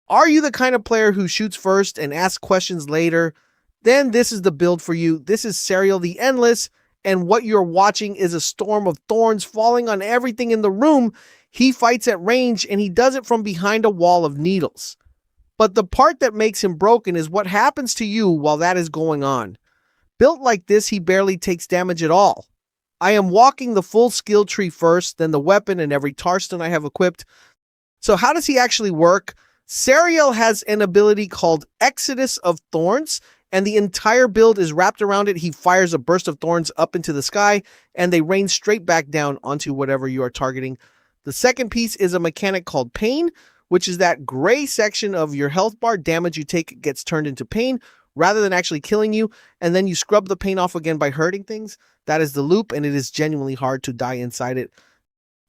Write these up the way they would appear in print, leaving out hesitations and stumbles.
Are you the kind of player who shoots first and asks questions later? Then this is the build for you. This is Sariel the Endless, and what you're watching is a storm of thorns falling on everything in the room. He fights at range, and he does it from behind a wall of needles. But the part that makes him broken is what happens to you while that is going on. Built like this, he barely takes damage at all. I am walking the full skill tree first, then the weapon and every tarstone I have equipped. So how does he actually work? Sariel has an ability called Exodus of Thorns, and the entire build is wrapped around it. He fires a burst of thorns up into the sky, and they rain straight back down onto whatever you are targeting. The second piece is a mechanic called Pain, which is that gray section of your health bar. Damage you take gets turned into pain rather than actually killing you, and then you scrub the pain off again by hurting things. That is the loop, and it is genuinely hard to die inside it.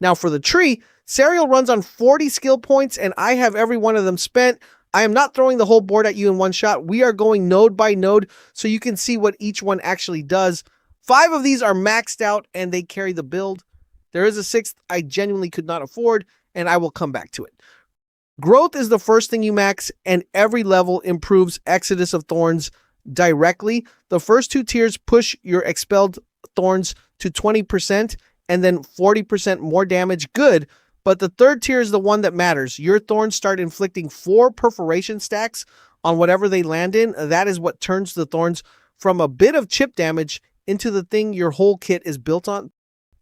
Now for the tree, Sariel runs on 40 skill points, and I have every one of them spent. I am not throwing the whole board at you in one shot. We are going node by node so you can see what each one actually does. 5 of these are maxed out, and they carry the build. There is a 6th I genuinely could not afford, and I will come back to it. Growth is the first thing you max, and every level improves Exodus of Thorns directly. The first 2 tiers push your expelled thorns to 20% and then 40% more damage. Good, but the 3rd tier is the one that matters. Your thorns start inflicting 4 perforation stacks on whatever they land in. That is what turns the thorns from a bit of chip damage into the thing your whole kit is built on.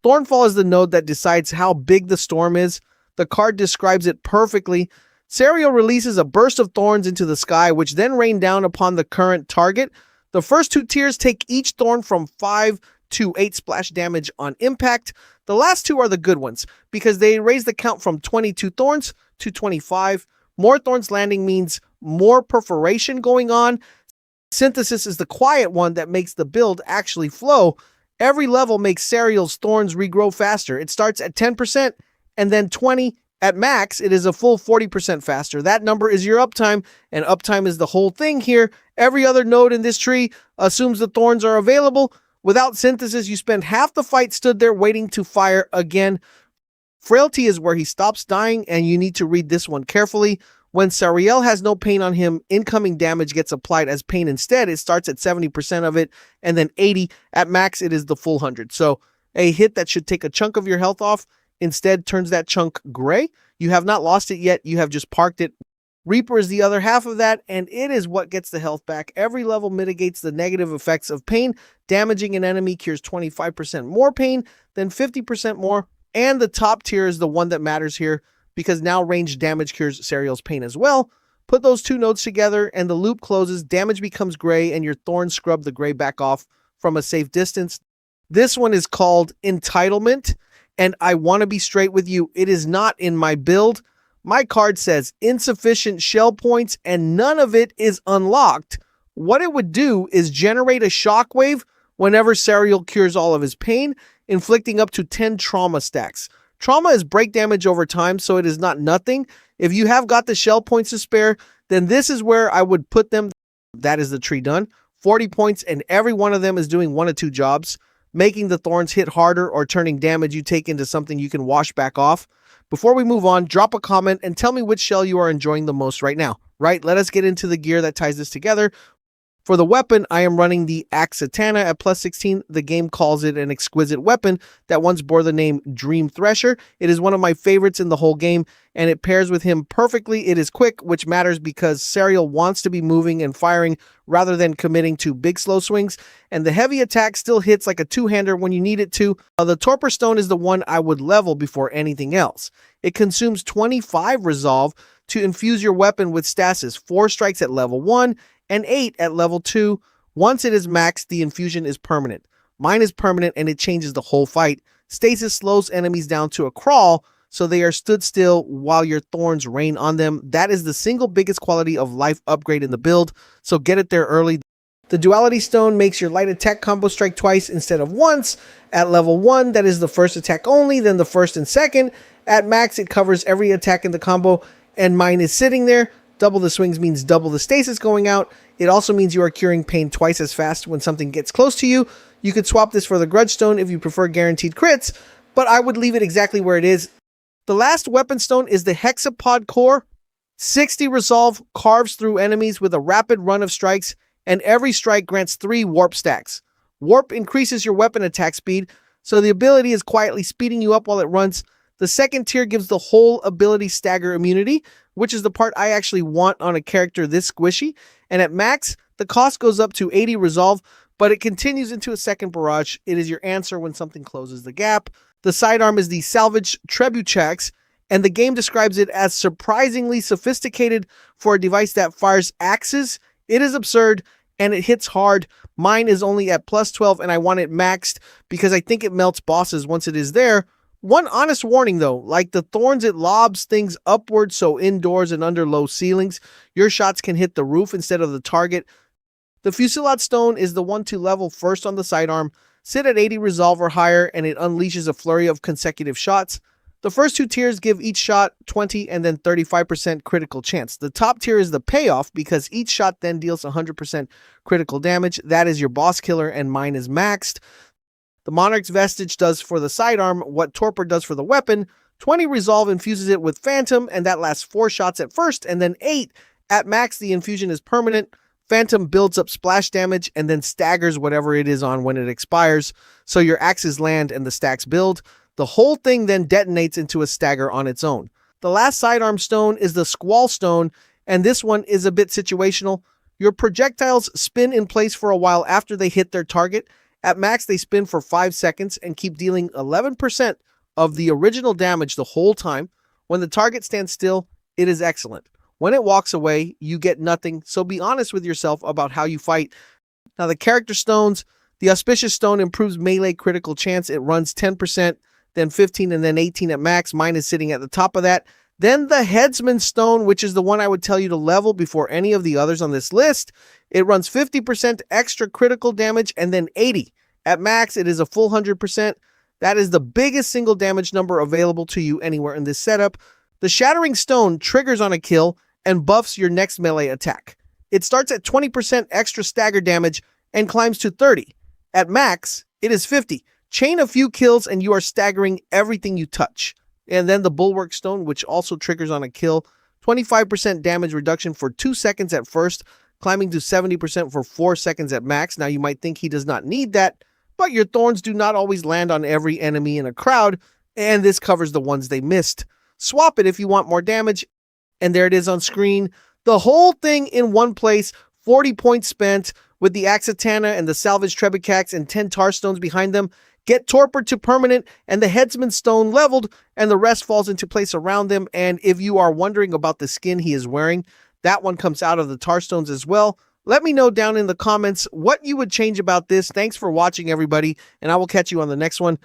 Thornfall is the node that decides how big the storm is. The card describes it perfectly. Sariel releases a burst of thorns into the sky, which then rain down upon the current target. The first 2 tiers take each thorn from 5 to 8 splash damage on impact. The last 2 are the good ones, because they raise the count from 22 thorns to 25. More thorns landing means more perforation going on. Synthesis is the quiet one that makes the build actually flow. Every level makes Sariel's thorns regrow faster. It starts at 10% and then 20%. At max, it is a full 40% faster. That number is your uptime, and uptime is the whole thing here. Every other node in this tree assumes the thorns are available. Without synthesis, you spend half the fight stood there waiting to fire again. Frailty is where he stops dying, and you need to read this one carefully. When Sariel has no pain on him, incoming damage gets applied as pain instead. It starts at 70% of it, and then 80%. At max, it is the full 100%. So a hit that should take a chunk of your health off instead turns that chunk gray. You have not lost it yet. You have just parked it. Reaper is the other half of that, and it is what gets the health back. Every level mitigates the negative effects of pain. Damaging an enemy cures 25% more pain, then 50% more. And the top tier is the one that matters here, because now ranged damage cures Sariel's pain as well. Put those 2 nodes together, and the loop closes. Damage becomes gray, and your thorns scrub the gray back off from a safe distance. This one is called Entitlement. And I want to be straight with you, it is not in my build. My card says insufficient shell points and none of it is unlocked. What it would do is generate a shockwave whenever Sariel cures all of his pain, inflicting up to 10 trauma stacks. Trauma is break damage over time, so it is not nothing. If you have got the shell points to spare, then this is where I would put them. That is the tree done. 40 points, and every one of them is doing 1 of 2 jobs. Making the thorns hit harder or turning damage you take into something you can wash back off. Before we move on, drop a comment and tell me which shell you are enjoying the most right now. Right, let us get into the gear that ties this together. For the weapon, I am running the Axatana at plus 16. The game calls it an exquisite weapon that once bore the name Dream Thresher. It is one of my favorites in the whole game, and it pairs with him perfectly. It is quick, which matters because Sariel wants to be moving and firing rather than committing to big slow swings, and the heavy attack still hits like a 2-hander when you need it to. The Torpor stone is the one I would level before anything else. It consumes 25 resolve to infuse your weapon with stasis, 4 strikes at level 1, and 8 at level 2. Once it is maxed, the infusion is permanent. Mine is permanent and it changes the whole fight. Stasis slows enemies down to a crawl, so they are stood still while your thorns rain on them. That is the single biggest quality of life upgrade in the build, so get it there early. The Duality stone makes your light attack combo strike twice instead of once. At level 1, that is the first attack only, then the first and second. At max, it covers every attack in the combo, and mine is sitting there. Double the swings means double the stasis going out. It also means you are curing pain twice as fast when something gets close to you. You could swap this for the Grudge Stone if you prefer guaranteed crits, but I would leave it exactly where it is. The last weapon stone is the Hexapod core. 60 resolve carves through enemies with a rapid run of strikes, and every strike grants 3 warp stacks. Warp increases your weapon attack speed, so the ability is quietly speeding you up while it runs. The second tier gives the whole ability stagger immunity, which is the part I actually want on a character this squishy, and at max, the cost goes up to 80 resolve, but it continues into a second barrage. It is your answer when something closes the gap. The sidearm is the Salvaged Trebuchaxe, and the game describes it as surprisingly sophisticated for a device that fires axes. It is absurd, and it hits hard. Mine is only at plus 12, and I want it maxed because I think it melts bosses once it is there. One honest warning though, like the Thorns, it lobs things upwards, so indoors and under low ceilings, your shots can hit the roof instead of the target. The Fusillade stone is the one to level first on the sidearm, sit at 80 resolve or higher, and it unleashes a flurry of consecutive shots. The first 2 tiers give each shot 20 and then 35% critical chance. The top tier is the payoff because each shot then deals 100% critical damage. That is your boss killer, and mine is maxed. The Monarch's Vestige does for the sidearm what Torpor does for the weapon. 20 resolve infuses it with Phantom, and that lasts 4 shots at first, and then 8. At max, the infusion is permanent. Phantom builds up splash damage and then staggers whatever it is on when it expires, so your axes land and the stacks build. The whole thing then detonates into a stagger on its own. The last sidearm stone is the Squall stone, and this one is a bit situational. Your projectiles spin in place for a while after they hit their target. At max, they spin for 5 seconds and keep dealing 11% of the original damage the whole time. When the target stands still, it is excellent. When it walks away, you get nothing, so be honest with yourself about how you fight. Now the character stones, the Auspicious stone improves melee critical chance. It runs 10%, then 15, and then 18 at max. Mine is sitting at the top of that. Then the Headsman stone, which is the one I would tell you to level before any of the others on this list. It runs 50% extra critical damage and then 80. At max, it is a full 100%. That is the biggest single damage number available to you anywhere in this setup. The Shattering stone triggers on a kill and buffs your next melee attack. It starts at 20% extra stagger damage and climbs to 30. At max, it is 50. Chain a few kills and you are staggering everything you touch. And then the Bulwark stone, which also triggers on a kill, 25% damage reduction for 2 seconds at first, climbing to 70% for 4 seconds at max. Now you might think he does not need that, but your thorns do not always land on every enemy in a crowd, and this covers the ones they missed. Swap it if you want more damage, and there it is on screen. The whole thing in one place, 40 points spent with the Axatana and the Salvaged Trebuchaxe and 10 tarstones behind them. Get Torpor to permanent and the Headsman stone leveled, and the rest falls into place around them. And if you are wondering about the skin he is wearing, that one comes out of the tarstones as well. Let me know down in the comments what you would change about this. Thanks for watching, everybody, and I will catch you on the next one.